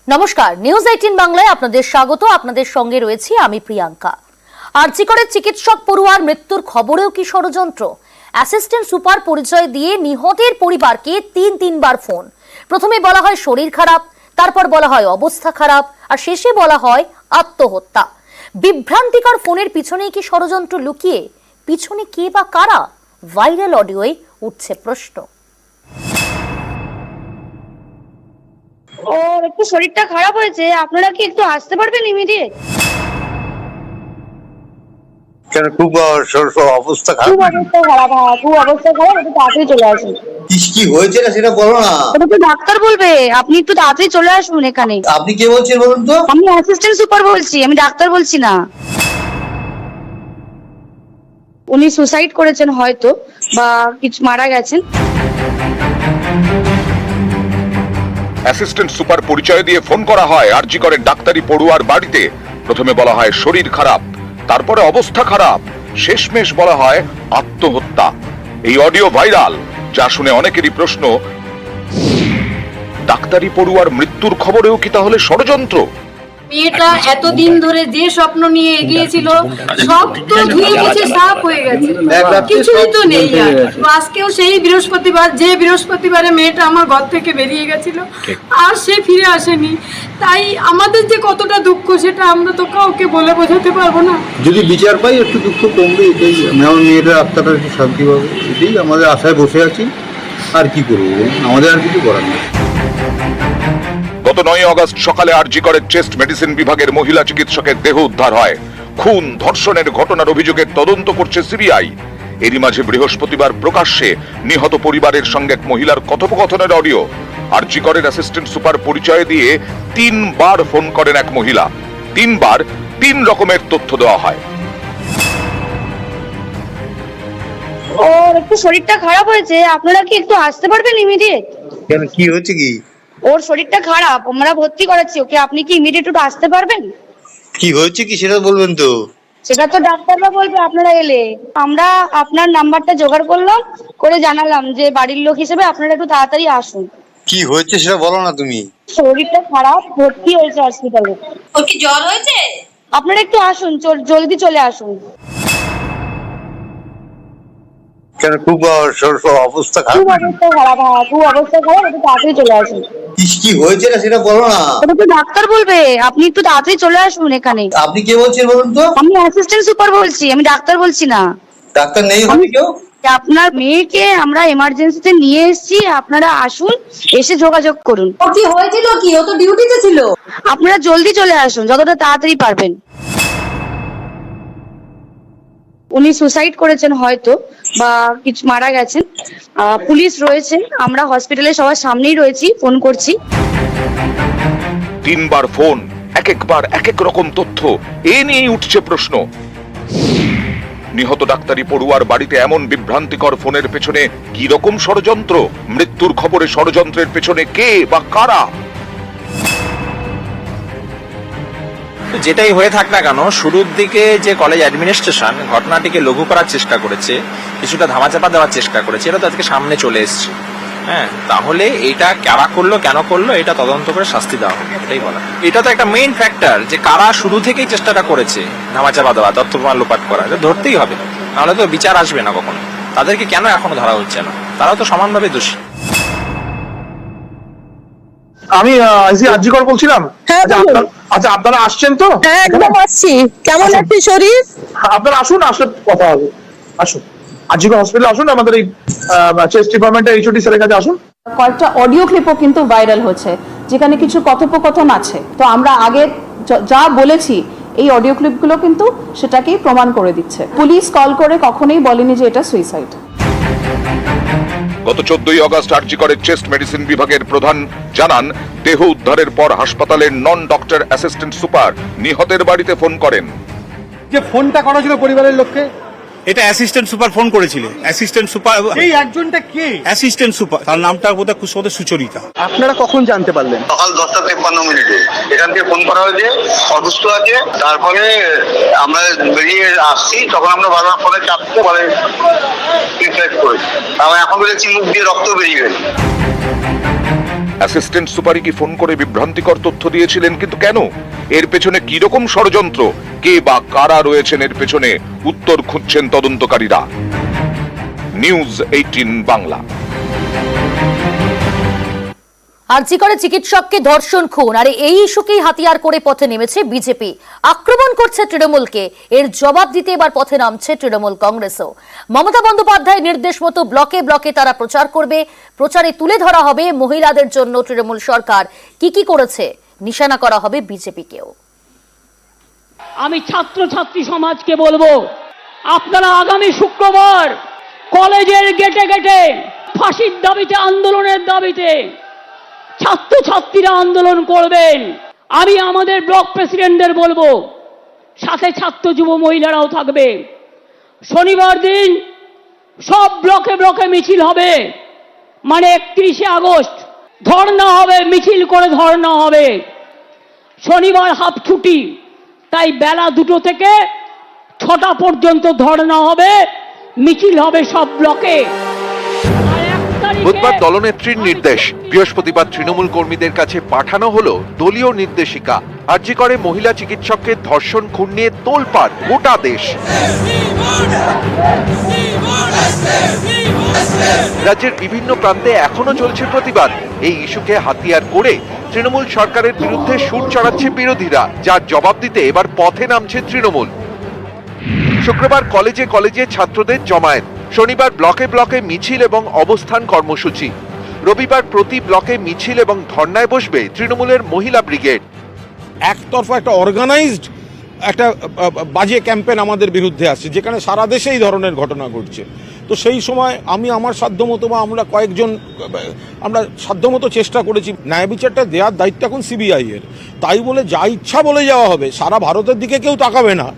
নমস্কার, নিউজ 18 বাংলায় আপনাদের স্বাগত। আপনাদের সঙ্গে রয়েছি আমি প্রিয়াঙ্কা। আরজি করের চিকিৎসক পড়ুয়ার মৃত্যুর খবরেও কি ষড়যন্ত্র? অ্যাসিস্ট্যান্ট সুপার পরিচয় দিয়ে নিহতের পরিবারকে তিনবার ফোন। প্রথমে বলা হয় শরীর খারাপ, তারপর বলা হয় অবস্থা খারাপ, আর শেষে বলা হয় আত্মহত্যা। বিভ্রান্তিকর ফোনের পিছনেই কি ষড়যন্ত্র লুকিয়ে? পিছনে কে বা কারা? ভাইরাল অডিওয় উঠছে প্রশ্ন। ওর একটু শরীরটা খারাপ হয়েছে, আপনারা কি একটু আসতে পারবেন ইমিডিয়েট? কেন খুব অবস্থা খারাপ? খুব অবস্থা খারাপ, হ্যাঁ খুব অবস্থা খারাপ, একটু তাড়াতাড়ি চলে আসুন। কি হয়েছে না সেটা বলো না। ওটা তো ডাক্তার বলবে, আপনি একটু তাড়াতাড়ি চলে আসুন এখানে। আপনি কে বলছেন বলুন তো? আমি অ্যাসিস্ট্যান্ট সুপার বলছি, আমি ডাক্তার বলছি না। উনি সুসাইড করেছেন হয়তো, বা কিছু মারা গেছেন। অ্যাসিস্ট্যান্ট সুপার পরিচয় দিয়ে ফোন করা হয় আরজি করের ডাক্তারি পড়ুয়ার বাড়িতে। প্রথমে বলা হয় শরীর খারাপ, তারপরে অবস্থা খারাপ, শেষমেশ বলা হয় আত্মহত্যা। এই অডিও ভাইরাল, যা শুনে অনেকেরই প্রশ্ন, ডাক্তারি পড়ুয়ার মৃত্যুর খবরেও কি তাহলে ষড়যন্ত্র? মেয়েটা এতদিন ধরে যে স্বপ্ন নিয়ে এগিয়েছিল সব তো ধুয়ে গেছে, সাফ হয়ে গেছে, কিছুই তো নেই। আর আজকেও সেই বৃহস্পতিবার, যে বৃহস্পতিবারে মেয়েটা আমার ঘর থেকে বেরিয়ে গেছিল, আর সে ফিরে আসেনি। তাই আমাদের যে কতটা দুঃখ সেটা আমরা তো কাউকে বলে বোঝাতে পারবো না। যদি বিচার পাই একটু দুঃখ কমবে, এটাই আমার মেয়েটার আত্মাটা একটু শান্তি পাবে, এটাই আমাদের আশায় বসে আছি। আর কি করবো, আমাদের আর কিছু করার নেই। গত 9 আগস্ট সকালে আরজি করের চেস্ট মেডিসিন বিভাগের মহিলা চিকিৎসকের দেহ উদ্ধার হয়। খুন ধর্ষণের ঘটনার অভিযোগের তদন্ত করছে সিবিআই। এরই মাঝে বৃহস্পতিবার প্রকাশ্যে নিহত পরিবারের সঙ্গে এক মহিলার কথোপকথনের অডিও। আরজি করের অ্যাসিস্ট্যান্ট সুপার পরিচয় দিয়ে 3বার ফোন করেন এক মহিলা। 3বার 3 রকমের তথ্য দেওয়া হয়। ওর একটু শরীরটা খারাপ হয়েছে, আপনারা কি একটু আসতে পারবেন ইমিডিয়েট? কেন কি হয়েছে কি? ওর শরীরটা খারাপ, আমরা ভর্তি করাচ্ছি ওকে, আপনি কি ইমিডিয়েট একটু আসতে পারবেন? কি হয়েছে কি সেটা বলবেন তো? সেটা তো ডাক্তাররা বলবে আপনারা এলে। আমরা আপনার নাম্বারটা জোগাড় করলাম, করে জানালাম যে বাড়ির লোক হিসেবে আপনারা একটু তাড়াতাড়ি আসুন। কি হয়েছে সেটা বলো না তুমি। শরীরটা খারাপ, ভর্তি হয়েছে হসপিটালে। ওর কি জ্বর হয়েছে? আপনারা একটু আসুন, জলদি চলে আসুন। কেন খুব অবস্থা খারাপ? খুব অবস্থা খারাপ, হ্যাঁ খুব অবস্থা খারাপ, একটু তাড়াতাড়ি চলে আসুন। কি হয়েছে না সেটা বলো না। ওটা তো ডাক্তার বলবে, আপনি একটু তাড়াতাড়ি চলে আসুন এখানে। আপনি কে বলছেন বলুন তো? আমি অ্যাসিস্ট্যান্ট সুপার বলছি, আমি ডাক্তার বলছি না। ডাক্তার নেই হবে কেউ? আপনার মেয়েকে আমরা এমার্জেন্সিতে নিয়ে এসেছি, আপনারা আসুন, এসে যোগাযোগ করুন। ওর কি হয়েছিল কি? ও তো ডিউটিতে ছিল। আপনারা জলদি চলে আসুন, যতটা তাড়াতাড়ি পারবেন। উনি সুসাইড করেছেন হয়তো, বা কিছু মারা গেছেন। পুলিশ রয়েছে, আমরা হসপিটালে সবার সামনেই রয়েছি, ফোন করছি। 3বার ফোন, একবার এক এক রকম তথ্য, এ নিয়েই উঠছে প্রশ্ন। নিহত ডাক্তারি পড়ুয়ার বাড়িতে এমন বিভ্রান্তিকর ফোনের পেছনে কি রকম ষড়যন্ত্র? মৃত্যুর খবরে ষড়যন্ত্রের পেছনে কে বা কারা? যেটাই হয়ে থাক না কেন, শুরুর দিকে যে কলেজ অ্যাডমিনিস্ট্রেশন ঘটনাটিকে লঘু করার চেষ্টা করেছে, কিছুটা ধামাচাপা দেওয়ার চেষ্টা করেছে, এটা তো আজকে সামনে চলে এসছে। হ্যাঁ, তাহলে এটা কারা করলো, কেন করলো, এটা তদন্ত করে শাস্তি দেওয়া হবে, এটাই বলা। এটা তো একটা মেইন ফ্যাক্টর, যে কারা শুরু থেকেই চেষ্টাটা করেছে ধামাচাপা দেওয়া, তথ্য প্রমাণ লোপাট করা, এটা ধরতেই হবে, নাহলে তো বিচার আসবে না কখনো। তাদেরকে কেন এখনো ধরা হচ্ছে না? তারাও তো সমানভাবে দোষী। আমি আরজি কর বলছিলাম। আচ্ছা আপনারা আসছেন তো? হ্যাঁ একদম আসছি। কেমন আছে শরীর? আপনারা আসুন, আসলে কথা হবে। আসুন আরজি কর হসপিটালে আসুন, আমাদের এই চেস্ট ডিপার্টমেন্টের এইচওডি স্যারের কাছে আসুন। কয়েকটা অডিও ক্লিপও কিন্তু ভাইরাল হচ্ছে, যেখানে কিছু কথোপকথন আছে। তো আমরা আগে যা বলেছি এই অডিও ক্লিপগুলো কিন্তু সেটাকেই প্রমাণ করে দিচ্ছে। পুলিশ কল করে কখনোই বলেনি যে এটা সুইসাইড। গত 14 আগস্ট আরজি করের চেস্ট মেডিসিন বিভাগের প্রধান জানান, দেহ উদ্ধারের পর হাসপাতালের নন ডক্টর অ্যাসিস্ট্যান্ট সুপার নিহতের বাড়িতে ফোন করেন। যে ফোনটা করা ছিল পরিবারের লোককে, এটা অ্যাসিস্ট্যান্ট সুপার ফোন করেছিলেন। অ্যাসিস্ট্যান্ট সুপার, এই একজনটা কে? অ্যাসিস্ট্যান্ট সুপার, তার নামটা বোধহয় খুব সুচরিতা। আপনারা কখন জানতে পারলেন? সকাল 10:53 এখান থেকে ফোন করা হয়েছে অসুস্থ আছে। তারপরে আমরা বেরিয়ে আসছি, তখন আমরা বারবার ফোনে চাপতে বলে সুইসাইড করেছি। এখন বলেছি মুখ দিয়ে রক্ত বেরিয়ে গেছে। অ্যাসিস্ট্যান্ট সুপারি কি ফোন করে বিভ্রান্তিকর তথ্য দিয়েছিলেন, কিন্তু কেন? এর পেছনে কি রকম ষড়যন্ত্র, কে বা কারা রয়েছেন এর পেছনে, উত্তর খুঁজছেন তদন্তকারীরা। নিউজ 18 বাংলা। আরজি করে চিকিৎসককে ধর্ষণ খুন, আর এই ইস্যুকেই হাতিয়ার করে পথে নেমেছে বিজেপি। আক্রমণ করছে তৃণমূলকে, এর জবাব দিতে এবার পথে নামছে তৃণমূল কংগ্রেসও। মমতা বন্দ্যোপাধ্যায়ের নির্দেশ মতো ব্লকে ব্লকে তারা প্রচার করবে। প্রচারে তুলে ধরা হবে মহিলাদের জন্য তৃণমূল সরকার কি কি করেছে, নিশানা করা হবে বিজেপিকেও। আমি ছাত্রছাত্রী সমাজকে বলবো, আপনারা আগামী শুক্রবার কলেজের গেটে গেটে ফাঁসির দাবিতে, আন্দোলনের দাবিতে ছাত্রছাত্রীরা আন্দোলন করবেন। আমি আমাদের ব্লক প্রেসিডেন্টদের বলবো, সাথে ছাত্র যুব মহিলারাও থাকবে। শনিবার দিন সব ব্লকে ব্লকে মিছিল হবে, মানে 31শে আগস্ট ধর্ণা হবে, মিছিল করে ধর্ণা হবে। শনিবার হাফ ছুটি, তাই বেলা 2টো থেকে 6টা পর্যন্ত ধর্ণা হবে, মিছিল হবে সব ব্লকে। বুধবার দলনেত্রীর নির্দেশ, বৃহস্পতিবার তৃণমূল কর্মীদের কাছে পাঠানো হলো দলীয় নির্দেশিকা। আরজি করে মহিলা চিকিৎসককে ধর্ষণ খুন নিয়ে তোলপাড় গোটা দেশ। রাজ্যের বিভিন্ন প্রান্তে এখনো চলছে প্রতিবাদ। এই ইস্যুকে হাতিয়ার করে তৃণমূল সরকারের বিরুদ্ধে সুর চড়াচ্ছে বিরোধীরা, যার জবাব দিতে এবার পথে নামছে তৃণমূল। শুক্রবার কলেজে কলেজে ছাত্রদের জমায়েত, শনিবার ব্লকে ব্লকে মিছিল এবং অবস্থান কর্মসূচি, রবিবার প্রতি ব্লকে মিছিল এবং ধর্নায় বসবে তৃণমূলের মহিলা ব্রিগেড। একতরফা একটা অর্গানাইজড একটা বাজে ক্যাম্পেন আমাদের বিরুদ্ধে আসছে, যেখানে সারা দেশে এই ধরনের ঘটনা ঘটছে। তো সেই সময় আমি আমার সাধ্যমতো বা আমরা কয়েকজন আমরা সাধ্যমতো চেষ্টা করেছি। ন্যায় বিচারটা দেওয়ার দায়িত্ব এখন সিবিআই এর, তাই বলে যা ইচ্ছা বলে যাওয়া হবে, সারা ভারতের দিকে কেউ তাকাবে না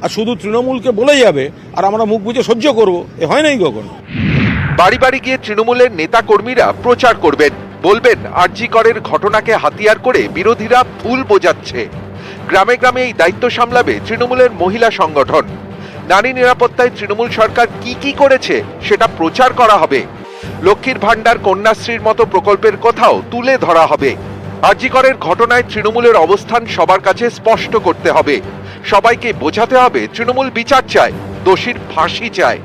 আর শুধু তৃণমূলকে বলে যাবে আর আমরা মুখ বুজে সহ্য করব, এ হয় নাই কখনো। বাড়ি বাড়ি গিয়ে তৃণমূলের নেতা কর্মীরা প্রচার করবেন, বলবেন আরজি করের ঘটনাকে হাতিয়ার করে বিরোধীরা ভুল বোঝাচ্ছে। গ্রামে গ্রামে এই দায়িত্ব সামলাবে তৃণমূলের মহিলা সংগঠন। নারী নিরাপত্তায় তৃণমূল সরকার কি কি করেছে সেটা প্রচার করা হবে। লক্ষ্মীর ভান্ডার, কন্যাশ্রীর মতো প্রকল্পের কথাও তুলে ধরা হবে। আরজি করের ঘটনায় তৃণমূলের অবস্থান সবার কাছে স্পষ্ট করতে হবে। সবাইকে বোঝাতে হবে তৃণমূল বিচার চায়, দোষীর ফাঁসি চায়।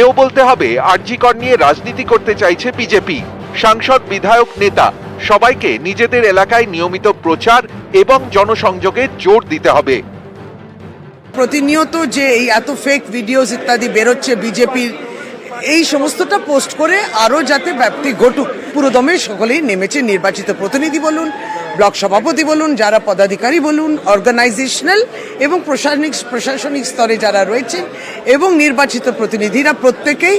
এও বলতে হবে আরজি কর নিয়ে রাজনীতি করতে চাইছে বিজেপি। সাংসদ, বিধায়ক, নেতা সবাইকে নিজেদের এলাকায় নিয়মিত প্রচার এবং জনসংযোগে জোর দিতে হবে। প্রতিনিয়ত যে এই এত ফেক ভিডিওস ইত্যাদি বেরোচ্ছে বিজেপির, এই সমস্তটা পোস্ট করে আরো যাতে ব্যাপ্তি ঘটুক পুরোদমে সকলেই নেমেছে। নির্বাচিত প্রতিনিধি বলুন, ব্লক সভাপতি বলুন, যারা পদাধিকারী বলুন, অর্গানাইজেশনাল এবং প্রশাসনিক স্তরে যারা রয়েছেন এবং নির্বাচিত প্রতিনিধিরা, প্রত্যেকেই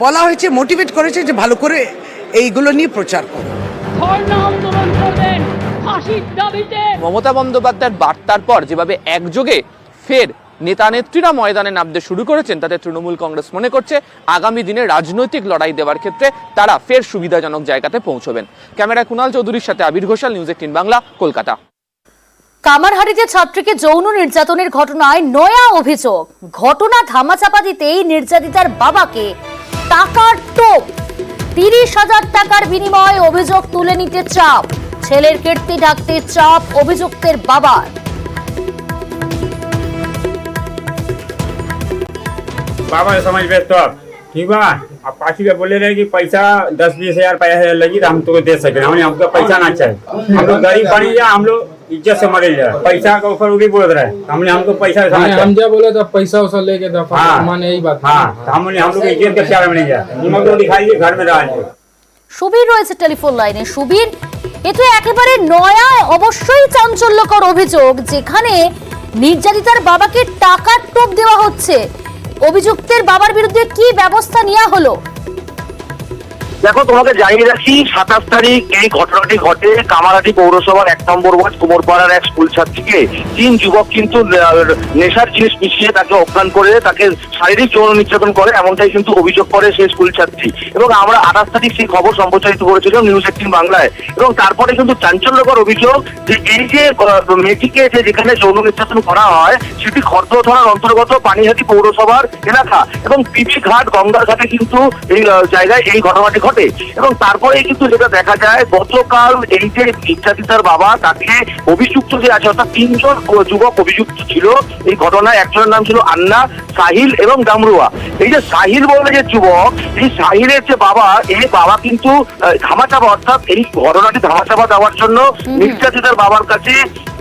বলা হয়েছে, মোটিভেট করেছে যে ভালো করে এইগুলো নিয়ে প্রচার করুন। মমতা বন্দ্যোপাধ্যায়ের বার্তার পর যেভাবে একযোগে ফের নেতা নেত্রীরা ময়দানে নামতে শুরু করেছেন, তাতে তৃণমূল কংগ্রেস মনে করছে আগামী দিনে রাজনৈতিক লড়াই দেওয়ার ক্ষেত্রে তারা ফের সুবিধাজনক জায়গাতে পৌঁছবেন। ক্যামেরায় কুণাল চৌধুরীর সাথে আবির ঘোষাল, নিউজ 18 বাংলা, কলকাতা। কামারহাটিতে ছাত্রীকে যৌন নির্যাতনের ঘটনায় নয়া অভিযোগ। ঘটনা ধামাচাপা দিতেই নির্যাতিতার বাবাকে টাকার টোপ, 30,000 টাকার বিনিময়ে অভিযোগ তুলে নিতে চাপ। ছেলের কীর্তি ঢাকতে চাপ অভিযুক্তের বাবার। बाबा समझ में तो ठीक बा। अब पाछी के बोले रहे कि पैसा 10-20 हजार पैसा लगी तो हम तो दे सके, हमको पैसा ना चाहिए। हम लोग गरीब बनी जा, हम लोग इज्जत से मरे जा, पैसा के ऊपर उड़ी बोल रहा है। हमने हमको पैसा हम जब बोले तो पैसा उसा लेके दफा माने यही बात। हाँ, हमने हम लोग इज्जत के प्यार में नहीं जाते, निमक तो दिखाइए घर में डालिए। সুবীর রয়েছে টেলিফোন লাইনে। সুবীর, এ তো একেবারে নয়া, অবশ্যই চাঞ্চল্যকর অভিযোগ, যেখানে নির্যাতিতার বাবাকে টাকার টোপ দেওয়া হচ্ছে। অভিযুক্তের বাবার বিরুদ্ধে কি ব্যবস্থা নেওয়া হলো? দেখো, তোমাকে জানিয়ে রাখি, 27 তারিখ এই ঘটনাটি ঘটে। কামারহাটি পৌরসভার 1 নম্বর ওয়ার্ড কুমোরপাড়ার এক স্কুল ছাত্রীকে 3 যুবক কিন্তু নেশার জিনিস মিশিয়ে তাকে অজ্ঞান করে তাকে শারীরিক যৌন নির্যাতন করে, এমনটাই কিন্তু অভিযোগ করে সেই স্কুল ছাত্রী। এবং আমরা 28 তারিখ সেই খবর সম্প্রচারিত করেছিলাম নিউজ 18 বাংলায়। এবং তারপরে কিন্তু চাঞ্চল্যকর অভিযোগ যে এই যে মেয়েটিকে যেখানে যৌন নির্যাতন করা হয় সেটি খড়দহ থানার অন্তর্গত পানিহাটি পৌরসভার এলাকা এবং পিপি ঘাট, গঙ্গার ঘাটে কিন্তু এই জায়গায় এই ঘটনাটি ঘটে। ঘটে। এবং তারপরে কিন্তু যেটা দেখা যায়, গতকাল এই যে নির্যাতিতার বাবা, তাকে অভিযুক্ত যে আছে, অর্থাৎ 3 জন যুবক অভিযুক্ত ছিল এই ঘটনায়। একজনের নাম ছিল আন্না, সাহিল এবং গামরুয়া। এই যে সাহিল বলে যে যুবক, এই সাহিলের যে বাবা, এই বাবা কিন্তু ধামাচাপা, অর্থাৎ এই ঘটনাটি ধামাচাপা দেওয়ার জন্য নির্যাতিতার বাবার কাছে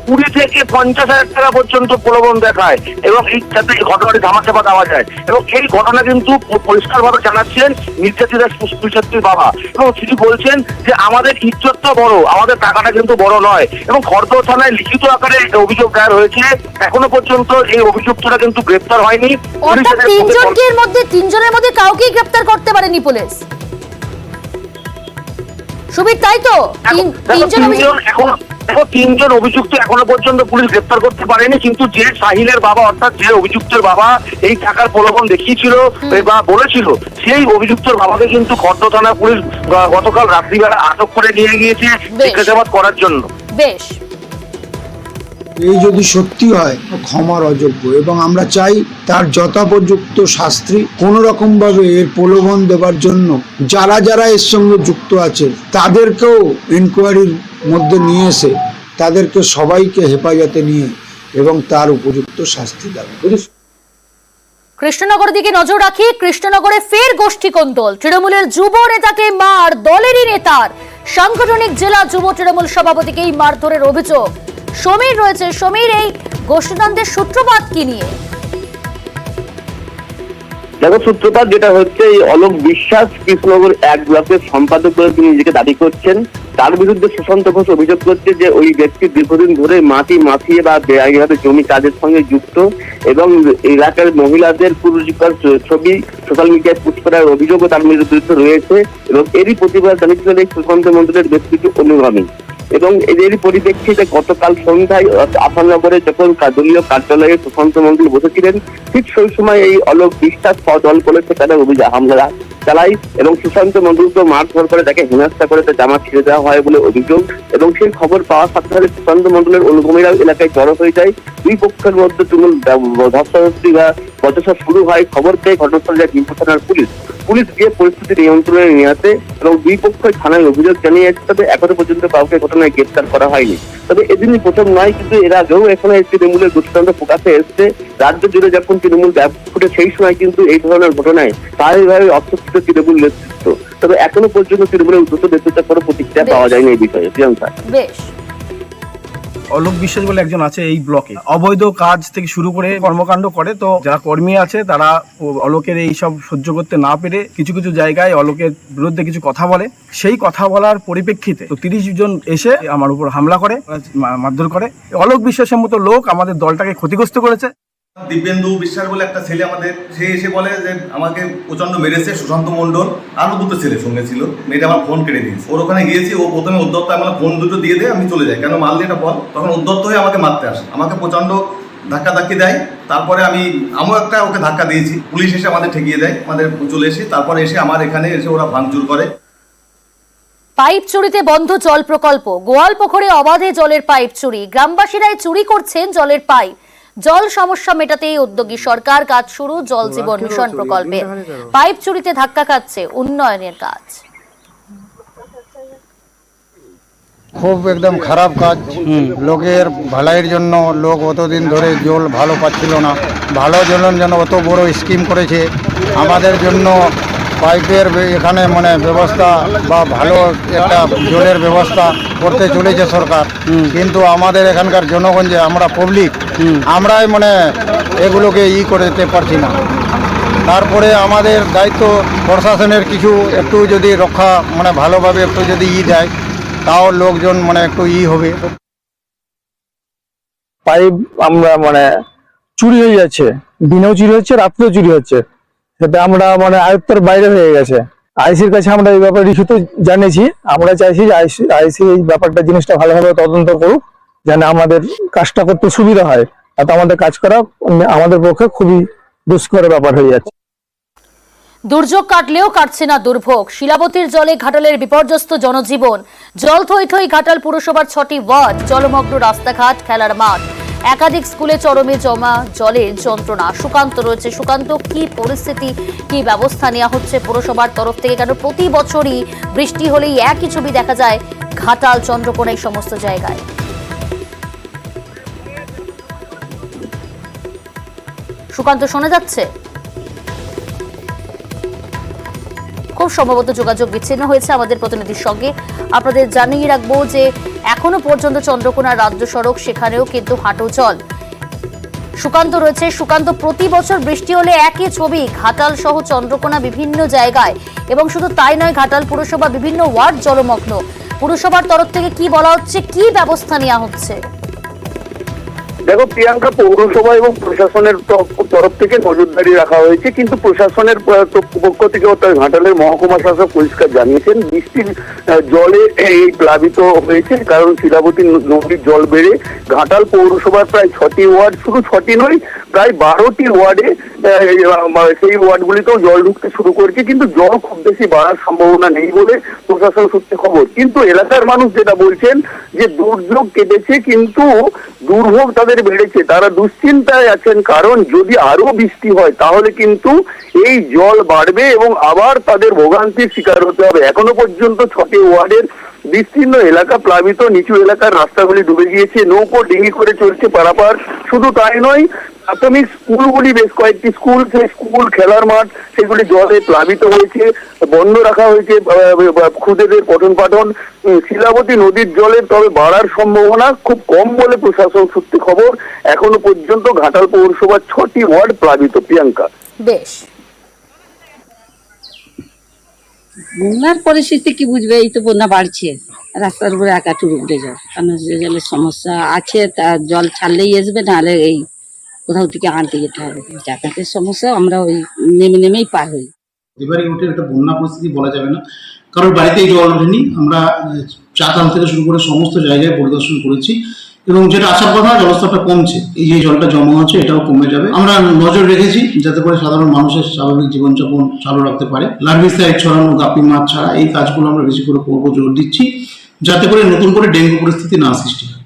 20 থেকে 50,000 টাকা পর্যন্ত প্রলোভন দেখায় এবং এই যাতে ঘটনাটি ধামাচাপা দেওয়া যায়। এবং এই ঘটনা কিন্তু পরিষ্কারভাবে জানাচ্ছেন নির্যাতিতার স্কুল ছাত্রীর বাবা, এবং তিনি বলছেন যে আমাদের ইজ্জতটা বড়, আমাদের টাকাটা কিন্তু বড় নয়। এবং খড়দহ থানায় লিখিত আকারে অভিযোগ দায়ের হয়েছে, এখনো পর্যন্ত এই অভিযুক্তরা কিন্তু গ্রেপ্তার হয়নি। অর্থাৎ 3 জনের মধ্যে কাউকেই গ্রেপ্তার করতে পারেনি পুলিশ, সুবীর, তাই তো? 3 জন অভিযুক্ত এখনো পর্যন্ত পুলিশ গ্রেপ্তার করতে পারেনি, কিন্তু যে সাহিলের বাবা, অর্থাৎ যে অভিযুক্তের বাবা এই টাকার প্রলোভন দেখিয়েছিল বা বলেছিল, সেই অভিযুক্তের বাবাকে কিন্তু খড়দহ থানা পুলিশ গতকাল রাত্রিবেলা আটক করে নিয়ে গিয়েছে জিজ্ঞাসাবাদ করার জন্য। বেশ, এই যদি সত্যি হয় ক্ষমার অযোগ্য, এবং আমরা চাই তার যথোপযুক্ত শাস্তি। কোনো রকম ভাবে এর প্রলোভন দেবার জন্য যারা যারা এর সঙ্গে যুক্ত আছে তাদেরকেও ইনকোয়ারির মধ্যে নিয়ে এসে তাদেরকে সবাইকে হেফাজতে নিয়ে এবং তার উপযুক্ত শাস্তি দেবে। কৃষ্ণনগরের দিকে নজর রাখি। কৃষ্ণনগরে ফের গোষ্ঠী কোন্দল, তৃণমূলের যুব নেতাকে মার, দলেরই নেতার। সাংগঠনিক জেলা যুব তৃণমূল সভাপতিকেই মারধরের অভিযোগ। সমীর রয়েছে। সমীর, এই গোষ্ঠীদ্বন্দ্বের সূত্রপাত কি নিয়ে? দেখো, সূত্রপাত যেটা হচ্ছে, এই অলোক বিশ্বাস কৃষ্ণনগর 1 ব্লকের সম্পাদক বলে তিনি নিজেকে দাবি করছেন। তার বিরুদ্ধে সুশান্ত ঘোষ অভিযোগ করছে যে ওই ব্যক্তি দীর্ঘদিন ধরে মাটি মাফিয়ে বা বেআইনিভাবে জমি কাজের সঙ্গে যুক্ত, এবং এলাকার মহিলাদের কুরুচিকর ছবি সোশ্যাল মিডিয়ায় পোস্ট করার অভিযোগও তার বিরুদ্ধে রয়েছে। এবং এরই প্রতিবাদ জানিয়েছিলেন এই সুশান্ত মন্ডলের বেশ কিছু অনুগামী। এবং এদেরই পরিপ্রেক্ষিতে গতকাল সন্ধ্যায় আফানগরে যখন দলীয় কার্যালয়ে সুশান্ত মন্ডল বসেছিলেন, ঠিক সেই সময় এই অলোক বিশ্বাস দল করে সেখানে হামলা চালায় এবং সুশান্ত মন্ডলকে মারধর করে তাকে হেনস্থা করে তার জামা ছিঁড়ে দেওয়া হয় বলে অভিযোগ। এবং সেই খবর পাওয়ার সাথে সাথে সুশান্ত মন্ডলের অনুগামীরা এলাকায় জড়ো হয়ে যায়। দুই পক্ষের মধ্যে তুমুল ধস্তাধস্তি বা বচসা শুরু হয়। খবর পেয়ে ঘটনাস্থলে যায় বিম্পু থানার পুলিশ গিয়ে পরিস্থিতি নিয়ন্ত্রণে নিয়ে আসে এবং দুই পক্ষই থানায় অভিযোগ জানিয়েছে। তবে এখনো পর্যন্ত কাউকে ঘটনায় গ্রেপ্তার করা হয়নি। তবে এদিনই প্রথম নয়, কিন্তু এর আগেও এখনো তৃণমূলের গোষ্ঠীতন্ত্র প্রকাশে এসছে। রাজ্য জুড়ে যখন তৃণমূল ফুটে, সেই সময় কিন্তু এই ধরনের ঘটনায় স্বাভাবিকভাবে অস্বস্তিত তৃণমূল নেতৃত্ব। তবে এখনো পর্যন্ত তৃণমূলের উদ্যত নেতৃত্বের কোনো প্রতিক্রিয়া পাওয়া যায়নি এই বিষয়ে। প্রিয়াঙ্কা, বেশ। অলোক বিশ্বাস বলে একজন আছে এই ব্লকে, অবৈধ কাজ থেকে শুরু করে কর্মকাণ্ড করে। তো যারা কর্মী আছে তারা অলোকের এই সব সহ্য করতে না পেরে কিছু কিছু জায়গায় অলোকের বিরুদ্ধে কিছু কথা বলে। সেই কথা বলার পরিপ্রেক্ষিতে তো 30 জন এসে আমার উপর হামলা করে, মারধর করে। অলোক বিশ্বাসের মতো লোক আমাদের দলটাকে ক্ষতিগ্রস্ত করেছে। দিব্যেন্দু বিশ্বাস বলে একটা ছেলে আমাদের, সে এসে বলে যে আমাকে প্রচন্ড মেরেছে সুশান্ত মন্ডল, আরো 2টো ছেলে সঙ্গে ছিল। মেয়েটা আমার ফোন কেড়ে দিয়েছে। ওর ওখানে গিয়েছি, ও প্রথমে উদ্যত্ত আমার ফোন 2টো দিয়ে দেয়, আমি চলে যাই, কেন মারলি এটা বল। তখন উদ্যত্ত হয়ে আমাকে মারতে আসে, আমাকে প্রচন্ড ধাক্কি দেয়। তারপরে আমিও একটা ওকে ধাক্কা দিয়েছি। পুলিশ এসে আমাদের ঠেকিয়ে দেয়, আমাদের চলে এসে তারপরে এসে আমার এখানে এসে ওরা ভাঙচুর করে। পাইপ চুরিতে বন্ধ জল প্রকল্প, গোয়াল পুকুরে অবাধে জলের পাইপ চুরি। গ্রামবাসীরাই চুরি করছেন জলের পাইপ। জল সমস্যা মেটাতেই উদ্যোগী সরকার, কাজ শুরু জল জীবন মিশন প্রকল্পে। পাইপ চুরিতে ধাক্কা খাচ্ছে উন্নয়নের কাজ। খুব একদম খারাপ কাজ। লোকের ভালাইয়ের জন্য লোক অতদিন ধরে জল ভালো পাচ্ছিল না, ভালো জলের জন্য অত বড় স্কিম করেছে। আমাদের জন্য পাইপের এখানে মানে ব্যবস্থা বা ভালো একটা জলের ব্যবস্থা করতে চলেছে সরকার, কিন্তু আমাদের এখানকার জনগণ যে আমরা পাবলিক, আমরাই মানে এগুলোকে করে দিতে পারছি না। তারপরে আমাদের দায়িত্ব প্রশাসনের কিছু একটু যদি রক্ষা মানে ভালোভাবে একটু যদি দেয়, তাও লোকজন মানে একটু হবে। পাইপ আমরা মানে চুরি হয়ে যাচ্ছে, দিনেও চুরি হচ্ছে, রাত্রেও চুরি হচ্ছে। সেটা আমরা মানে আয়ত্তের বাইরে হয়ে গেছে। আইসির কাছে আমরা এই ব্যাপারে লিখিত জানিয়েছি। আমরা চাইছি যে আইসি এই ব্যাপারটা জিনিসটা ভালোভাবে তদন্ত করুক, যেন আমাদের কাজটা করতে সুবিধা হয়। আর আমাদের কাজ করা আমাদের পক্ষে খুবই দুষ্কর ব্যাপার হয়ে যাচ্ছে। দুর্যোগ কাটলেও কাটছে না দুর্ভোগ। শিলাবতীর জলে ঘাটালের বিপর্যস্ত জনজীবন। জল থই থই ঘাটাল পুরসভার 6টি ওয়ার্ড, জলমগ্ন রাস্তাঘাট, খেলার মাঠ। একাধিক স্কুলে চরমে জমা জলের যন্ত্রণা। সুকান্ত রয়েছে। সুকান্ত, কি পরিস্থিতি, কি ব্যবস্থা নেওয়া হচ্ছে পুরসভার তরফ থেকে? কারণ প্রতি বছরই বৃষ্টি হলেই একই ছবি দেখা যায় ঘাটাল, চন্দ্রকোনা এই সমস্ত জায়গায়। সুকান্ত, শোনা যাচ্ছে? খুব সম্ভবত যোগাযোগ বিচ্ছিন্ন হয়েছে আমাদের প্রতিনিধির সঙ্গে। আপনাদের জানিয়ে রাখবো যে এখনো পর্যন্ত চন্দ্রকোনা রাজ্য সড়ক, সেখানেও কিন্তু হাঁটু জল। সুকান্ত রয়েছে। সুকান্ত, প্রতি বছর বৃষ্টি হলে একই ছবি ঘাটাল সহ চন্দ্রকোনা বিভিন্ন জায়গায়, এবং শুধু তাই নয়, ঘাটাল পুরসভা বিভিন্ন ওয়ার্ড জলমগ্ন। পুরসভার তরফ থেকে কি বলা হচ্ছে, কি ব্যবস্থা নেওয়া হচ্ছে? দেখো প্রিয়াঙ্কা, পৌরসভা এবং প্রশাসনের তরফ থেকে নজরদারি রাখা হয়েছে, কিন্তু প্রশাসনের পক্ষ থেকে অর্থাৎ ঘাটালের মহকুমা শাসক পরিষ্কার জানিয়েছেন বৃষ্টির জলে এই প্লাবিত হয়েছে, কারণ শিলাবতী নদীর জল বেড়ে ঘাটাল পৌরসভার প্রায় 6টি ওয়ার্ড, শুধু 6টি নয় প্রায় 12টি ওয়ার্ডে সেই ওয়ার্ডগুলিতেও জল ঢুকতে শুরু করেছে, কিন্তু জল খুব বেশি বাড়ার সম্ভাবনা নেই বলে প্রশাসন সূত্রে খবর। কিন্তু এলাকার মানুষ যেটা বলছেন যে দুর্যোগ কেটেছে, কিন্তু দুর্ভোগ তাদের বেড়েছে। তারা দুশ্চিন্তায় আছেন, কারণ যদি আরো বৃষ্টি হয় তাহলে কিন্তু এই জল বাড়বে এবং আবার তাদের ভোগান্তির শিকার হতে হবে। এখনো পর্যন্ত 6টি ওয়ার্ডের বিস্তীর্ণ এলাকা প্লাবিত, নিচু এলাকার রাস্তাগুলি ডুবে গিয়েছে, নৌকো ডিঙি করে চলছে পারাপার। শুধু তাই নয়, প্রাথমিক স্কুলগুলি, বেশ কয়েকটি স্কুল, সেই স্কুল, খেলার মাঠ, সেগুলি জলে প্লাবিত হয়েছে, বন্ধ রাখা হয়েছে খুদেদের পঠন পাঠন। শিলাবতী নদীর জলের তবে বাড়ার সম্ভাবনা খুব কম বলে প্রশাসন সূত্রে খবর। এখনো পর্যন্ত ঘাটাল পৌরসভার 6টি ওয়ার্ড প্লাবিত। প্রিয়াঙ্কা, বেশ। বন্যার পরিস্থিতি কি বুঝবে, এই তো বন্যা বাড়ছে, রাস্তার উপরে একাটুকু উঠে যায়, কারণ জলের সমস্যা আছে। তা জল ছাড়লেই আসবে, নাহলে এই কোথাও থেকে আনতে যেতে হবে। যাতায়াতের সমস্যা, আমরা ওই নেমেই পার হই। এবারে ওঠে একটা বন্যা পরিস্থিতি বলা যাবে না, কারোর বাড়িতেই জল ওঠেনি। আমরা চাতাল থেকে শুরু করে সমস্ত জায়গায় পরিদর্শন করেছি, এবং যেটা আসার কথা, জলস্তরটা কমছে। এই যে জলটা জমা হচ্ছে, এটাও কমে যাবে। আমরা নজর রেখেছি যাতে করে সাধারণ মানুষের স্বাভাবিক জীবনযাপন চালু রাখতে পারে। লার্ভিসাইড ছড়ানো, গাপ্পি মাছ ছাড়া এই কাজগুলো আমরা বেশি করে করবো, জোর দিচ্ছি, যাতে করে নতুন করে ডেঙ্গু পরিস্থিতি না সৃষ্টি হয়।